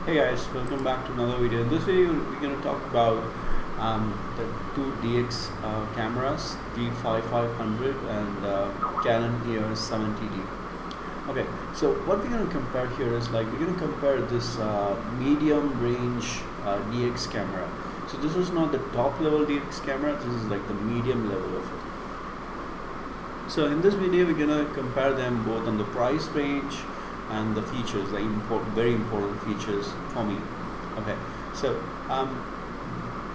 Hey guys, welcome back to another video. In this video, we're going to talk about the two DX cameras, D5500 and Canon EOS 70D. Okay, so what we're going to compare here is we're going to compare this medium range DX camera. So this is not the top level DX camera, this is like the medium level of it. So in this video, we're going to compare them both on the price range and the features, the very important features for me. Okay, so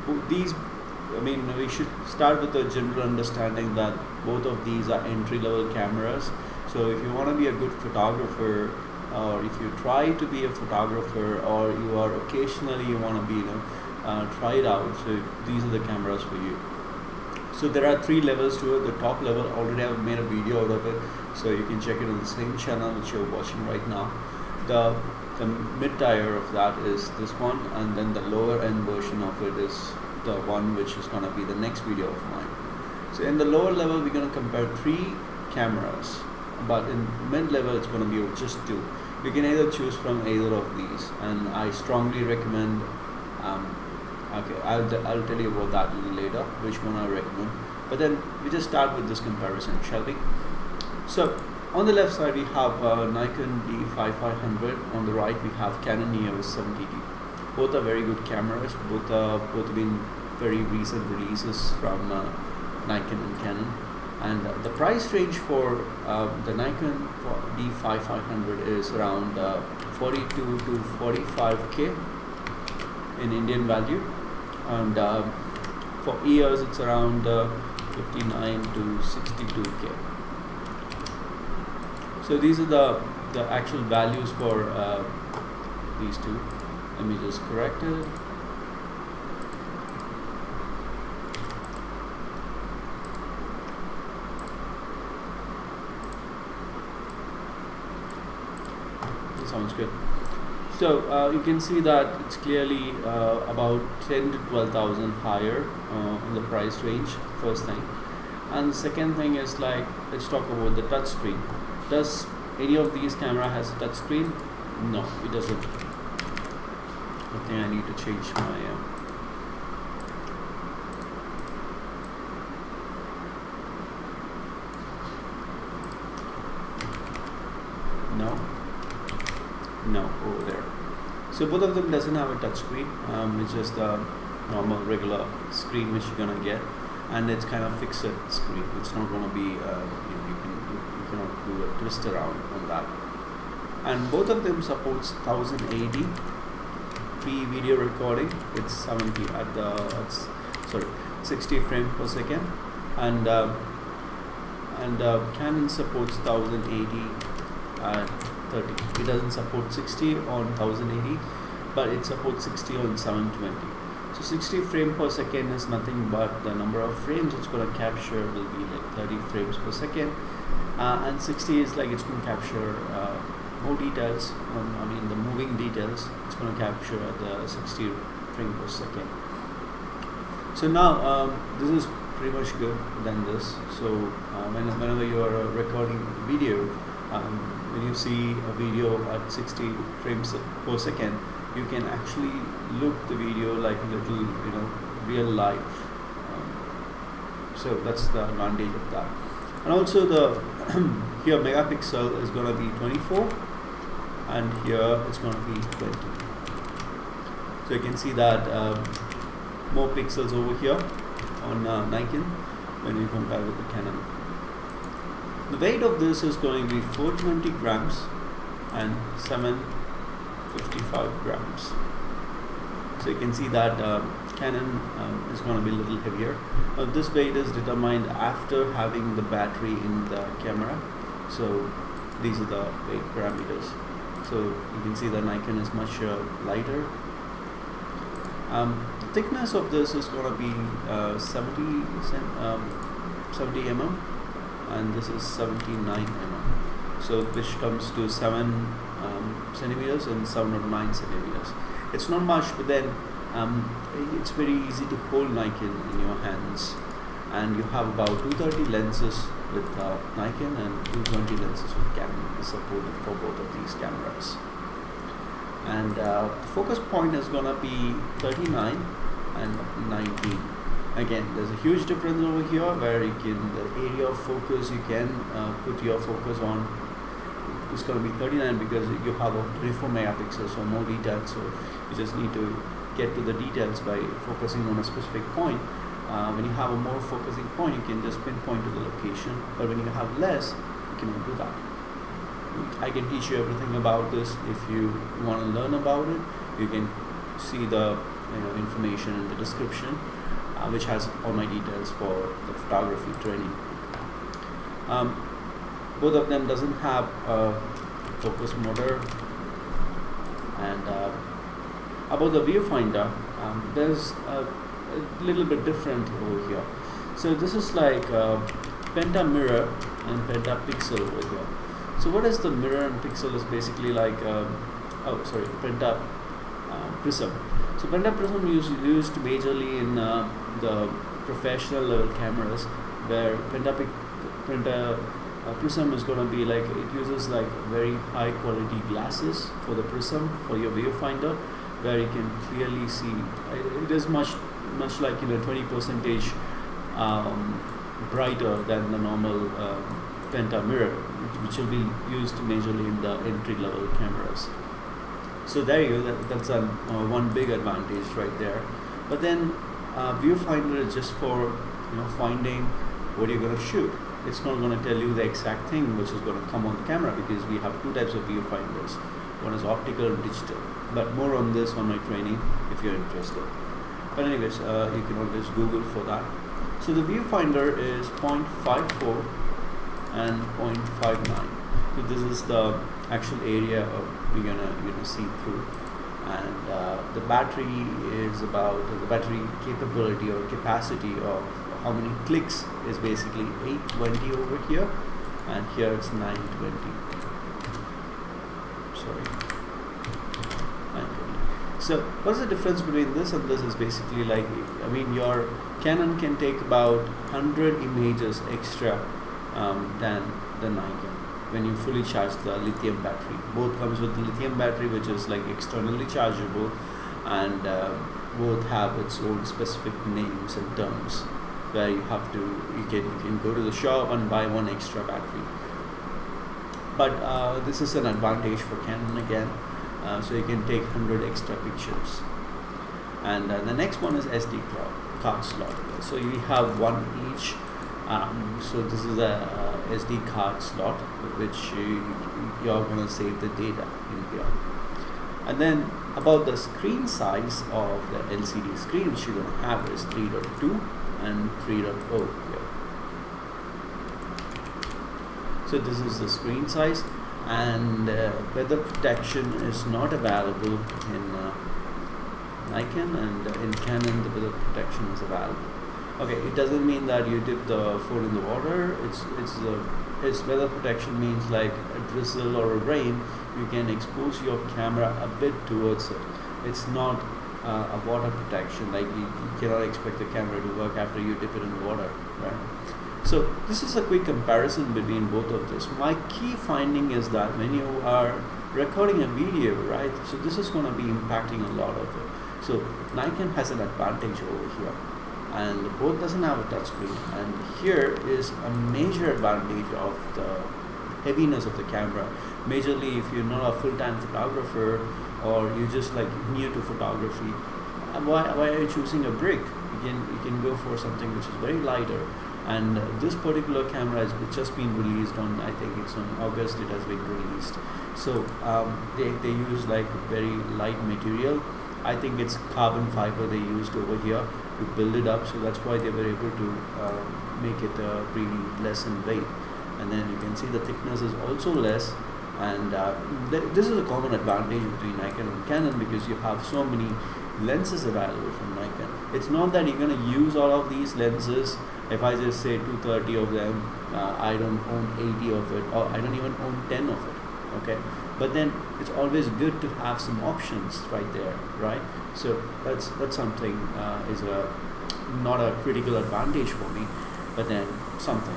we should start with a general understanding that both of these are entry-level cameras. So if you want to be a good photographer, or if you try to be a photographer, or you are occasionally you want to be try it out, so these are the cameras for you. So there are three levels to it. The top level, already I've made a video out of it, so you can check it on the same channel which you're watching right now. The mid tier of that is this one, and then the lower end version of it is the one which is going to be the next video of mine. So in the lower level, we're going to compare three cameras, but in mid level it's going to be just two. You can either choose from either of these, and I strongly recommend okay, I'll tell you about that a little later, which one I recommend. But then we just start with this comparison, shall we? So on the left side we have Nikon D5500. On the right we have Canon EOS 70D. Both are very good cameras. Both have been very recent releases from Nikon and Canon. And the price range for the Nikon D5500 is around 42 to 45k in Indian value, and for EOS it's around 59 to 62k. So these are the actual values for these two. Let me just correct it. That sounds good. So you can see that it's clearly about 10 to 12,000 higher in the price range, first thing. And the second thing is, let's talk about the touch screen. Does any of these camera has a touch screen? No, it doesn't. I think I need to change my no, over there. So both of them doesn't have a touch screen. It's just a normal regular screen which you're gonna get, and it's kind of fixed screen. It's not gonna be you cannot do a twist around on that. And both of them supports 1080 video recording. It's 60 frames per second, and Canon supports 1080 at 30. It doesn't support 60 on 1080, but it supports 60 on 720. So 60 frames per second is nothing but the number of frames it's going to capture will be like 30 frames per second, and 60 is like it's going to capture more details. The moving details. It's going to capture at the 60 frames per second. So now this is pretty much good than this. So whenever you are recording video, when you see a video at 60 frames per second, you can actually look the video like a little, real life. So that's the advantage of that. And also the here megapixel is going to be 24, and here it's going to be 20. So you can see that more pixels over here on Nikon when you compare with the Canon. The weight of this is going to be 420 grams and 755 grams. So you can see that Canon is going to be a little heavier. This weight is determined after having the battery in the camera. So these are the weight parameters. So you can see the Nikon is much lighter. The thickness of this is going to be 70 mm. And this is 79 mm, so which comes to 7 centimeters and 709 centimeters. It's not much, but then it's very easy to hold Nikon in your hands, and you have about 230 lenses with Nikon and 220 lenses with Canon is supported for both of these cameras. and focus point is gonna be 39 and 19. Again, there's a huge difference over here where you can, the area of focus you can put your focus on, it's going to be 39 because you have a 24 megapixels, so more details. So you just need to get to the details by focusing on a specific point. When you have a more focusing point, you can just pinpoint to the location, but when you have less, you cannot do that. I can teach you everything about this. If you want to learn about it, you can see the information in the description, which has all my details for the photography training. Both of them doesn't have a focus motor. And about the viewfinder, there's a little bit different over here. So this is like penta mirror and penta pixel over here. So what is the mirror and pixel is basically like penta prism. So penta prism is used majorly in the professional level cameras, where penta prism is going to be like, it uses like very high quality glasses for the prism for your viewfinder, where you can clearly see. It is much like 20% brighter than the normal penta mirror, which will be used majorly in the entry level cameras. So there you go, that's one big advantage right there. But then viewfinder is just for finding what you're going to shoot. It's not going to tell you the exact thing which is going to come on the camera, because we have two types of viewfinders. One is optical and digital, but more on this on my training if you're interested. But anyways, you can always Google for that. So the viewfinder is 0.54 and 0.59. So this is the actual area we're gonna see through, and the battery is about the battery capability or capacity of how many clicks is basically 820 over here, and here it's 920. Sorry, 920. So what's the difference between this and this is basically like, your Canon can take about 100 images extra than the Nikon when you fully charge the lithium battery. Both comes with the lithium battery, which is like externally chargeable, and both have its own specific names and terms, where you can go to the shop and buy one extra battery. But this is an advantage for Canon again, so you can take 100 extra pictures. And the next one is SD card slot. So you have one each. So this is a SD card slot, which you're going to save the data in here. And then about the screen size of the LCD screen, which you're going to have is 3.2 and 3.0 here. So this is the screen size, and weather protection is not available in Nikon, and in Canon the weather protection is available. Okay, it doesn't mean that you dip the phone in the water. It's weather protection means like a drizzle or a rain, you can expose your camera a bit towards it. It's not a water protection, like you cannot expect the camera to work after you dip it in the water, right? So this is a quick comparison between both of this. My key finding is that when you are recording a video, right, so this is going to be impacting a lot of it. So Nikon has an advantage over here, and both doesn't have a touchscreen, and here is a major advantage of the heaviness of the camera. Majorly if you're not a full-time photographer, or you just like new to photography, why are you choosing a brick? You can go for something which is very lighter. And this particular camera has just been released on, I think it's on August it has been released. So they use like very light material. I think it's carbon fiber they used over here to build it up, so that's why they were able to make it really less in weight. And then you can see the thickness is also less, and this is a common advantage between Nikon and Canon, because you have so many lenses available from Nikon. It's not that you're going to use all of these lenses. If I just say 230 of them, I don't own 80 of it, or I don't even own 10 of it, okay? But then it's always good to have some options right there, right? So that's something is not a critical advantage for me, but then something.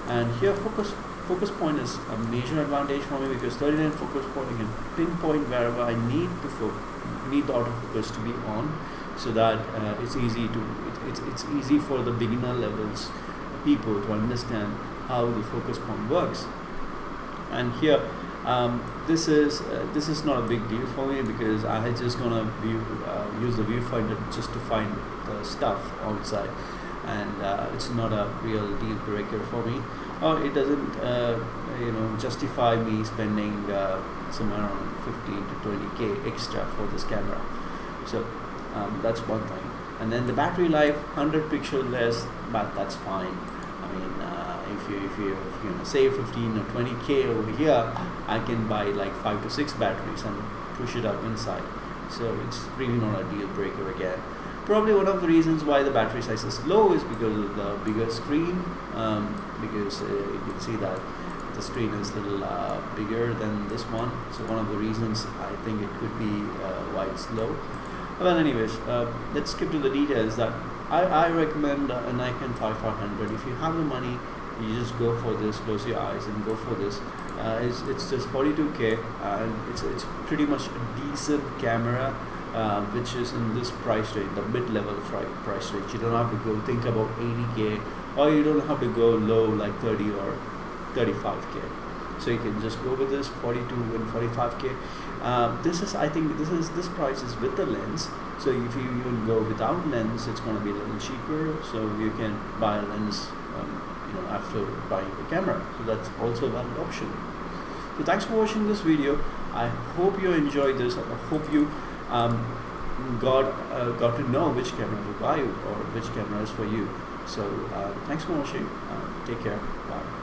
And here focus focus point is a major advantage for me, because 39 focus point, I can pinpoint wherever I need need the autofocus to be on, so that it's easy to it's easy for the beginner levels people to understand how the focus point works. And here this is not a big deal for me, because I had just gonna use the viewfinder just to find the stuff outside, and it's not a real deal breaker for me, or it doesn't justify me spending somewhere around 15 to 20k extra for this camera. So that's one thing. And then the battery life, 100 pixel less, but that's fine. I mean, if you save 15 or 20k over here, I can buy like 5 to 6 batteries and push it up inside. So it's really not a deal breaker again. Probably one of the reasons why the battery size is low is because of the bigger screen, because you can see that the screen is a little bigger than this one. So one of the reasons I think it could be why it's low. Well, anyways, let's skip to the details. That I recommend a Nikon 5500. If you have the money, you just go for this, close your eyes and go for this. It's just 42k, and it's pretty much a decent camera, which is in this price range, the mid-level price range. You don't have to go think about 80k, or you don't have to go low like 30 or 35k. So you can just go with this 42 and 45k. This price is with the lens. So if you even go without lens, it's going to be a little cheaper. So you can buy a lens, after buying the camera. So that's also a valid option. So thanks for watching this video. I hope you enjoyed this. I hope you got to know which camera to buy or which camera is for you. So thanks for watching. Take care. Bye.